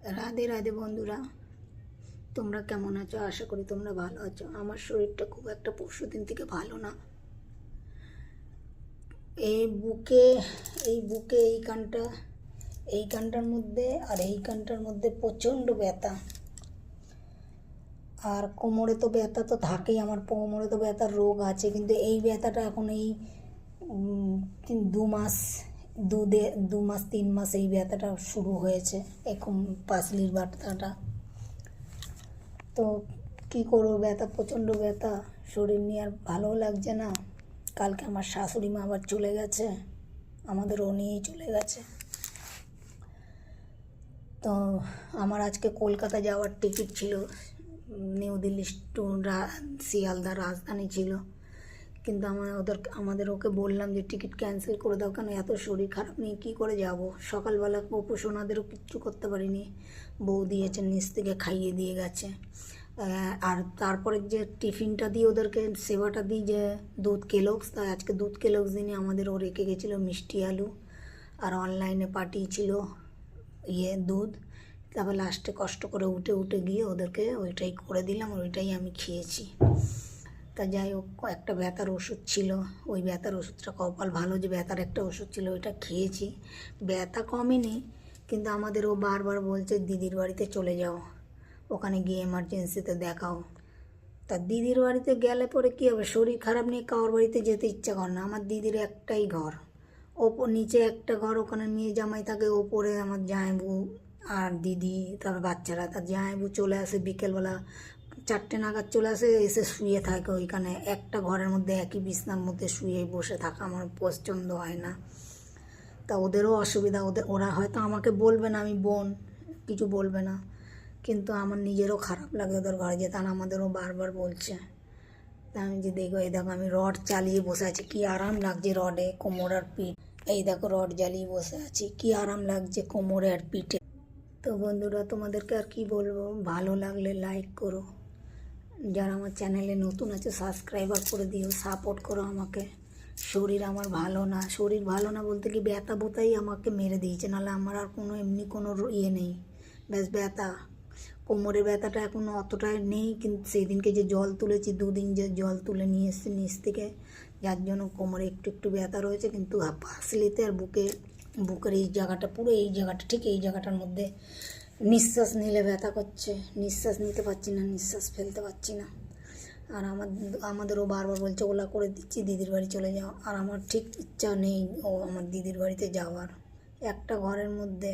রাধে রাধে বন্ধুরা, তোমরা কেমন আছো? আশা করি তোমরা ভালো আছো। আমার শরীরটা খুব একটা পরশুদিন থেকে ভালো না। এই বুকে এই কানটার মধ্যে আর এই কানটার মধ্যে প্রচণ্ড ব্যথা। আর কোমরে তো ব্যথা তো থাকেই, আমার কোমরে তো ব্যথার রোগ আছে, কিন্তু এই ব্যথাটা এখন এই 2 মাস 3 মাস এই ব্যথাটা শুরু হয়েছে, এখন পাসলির ব্যথাটা। তো কী করবো, ব্যথা, প্রচণ্ড ব্যথা, শরীর নিয়ে আর ভালোও লাগছে না। কালকে আমার শাশুড়ি মা আবার চলে গেছে, আমাদের ও নিয়েই চলে গেছে। তো আমার আজকে কলকাতা যাওয়ার টিকিট ছিল, নিউ দিল্লি টু শিয়ালদা রাজধানী ছিল, কিন্তু আমাদের ওকে বললাম যে টিকিট ক্যান্সেল করে দাও, কেন এত শরীর খারাপ নিয়ে কী করে যাব। সকালবেলা ওনাদেরও কিচ্ছু করতে পারিনি, বউ দিয়েছে, নিচ থেকে খাইয়ে দিয়ে গেছে। আর তারপরে যে টিফিনটা দিই ওদেরকে, সেবাটা দিই, যে দুধ কেলগস, তাই আজকে দুধ কেলগস দিনে আমাদের ও রেখে গেছিলো মিষ্টি আলু, আর অনলাইনে পাঠিয়েছিল দুধ। তারপর লাস্টে কষ্ট করে উঠে গিয়ে ওদেরকে ওইটাই করে দিলাম, ওইটাই আমি খেয়েছি। তা যাই হোক, একটা ব্যথার ওষুধ ছিল, ওই ব্যথার ওষুধটা, কপাল ভালো যে ব্যথার একটা ওষুধ ছিল, ওইটা খেয়েছি। ব্যথা কমেনি, কিন্তু আমাদের ও বারবার বলছে দিদির বাড়িতে চলে যাও, ওখানে গিয়ে এমার্জেন্সিতে দেখাও। তা দিদির বাড়িতে গেলে পরে কী হবে, শরীর খারাপ নিয়ে কারোর বাড়িতে যেতে ইচ্ছা করে না। আমার দিদির একটাই ঘর, নিচে একটা ঘর, ওখানে মেয়ে জামাই থাকে, ওপরে আমার জামাইবু আর দিদি, তারপর বাচ্চারা। তার জামাইবু চলে আসে বিকেলবেলা 4টে নাগাদ চলে আসে, এসে শুয়ে থাকে ওইখানে একটা ঘরের মধ্যে, একই বিছনার মধ্যে শুয়ে বসে থাকা আমার পছন্দ হয় না। তা ওদেরও অসুবিধা, ওরা হয়তো আমাকে বলবে না, আমি বোন, কিছু বলবে না, কিন্তু আমার নিজেরও খারাপ লাগে ওদের ঘরে যেতে, আর আমাদেরও বারবার বলছে। তা আমি যে দেখো, এই দেখো আমি রড চালিয়ে বসে আছি, কি আরাম লাগছে রডে, কোমর আর পিঠ। এই দেখো রড জ্বালিয়ে বসে আছি, কি আরাম লাগছে কোমরে আর পিঠে। তো বন্ধুরা, তোমাদেরকে আর কি বলবো, ভালো লাগলে লাইক করো, যারা আমার চ্যানেলে নতুন আছে সাবস্ক্রাইবার করে দিও, সাপোর্ট করো আমাকে। শরীর আমার ভালো না বলতে কি, ব্যথা বোতাই আমাকে মেরে দিয়েছে, নাহলে আমার আর কোনো এমনি কোনো নেই, ব্যাস ব্যথা। কোমরের ব্যথাটা এখন অতটা নেই, কিন্তু সেই দিনকে যে জল তুলেছি, 2 দিন যে জল তুলে নিয়ে এসেছি নিচ থেকে, যার জন্য কোমরে একটু একটু ব্যথা রয়েছে, কিন্তু পাসলিতে আর বুকের এই জায়গাটা, পুরো এই জায়গাটা, ঠিক এই জায়গাটার মধ্যে নিঃশ্বাস নিলে ব্যথা করছে, নিঃশ্বাস নিতে পারছি না, নিঃশ্বাস ফেলতে পারছি না। আর আমাদেরও বারবার বলছে ওলা করে দিচ্ছি, দিদির বাড়ি চলে যাও, আর আমার ঠিক ইচ্ছা নেই আমার দিদির বাড়িতে যাওয়ার। একটা ঘরের মধ্যে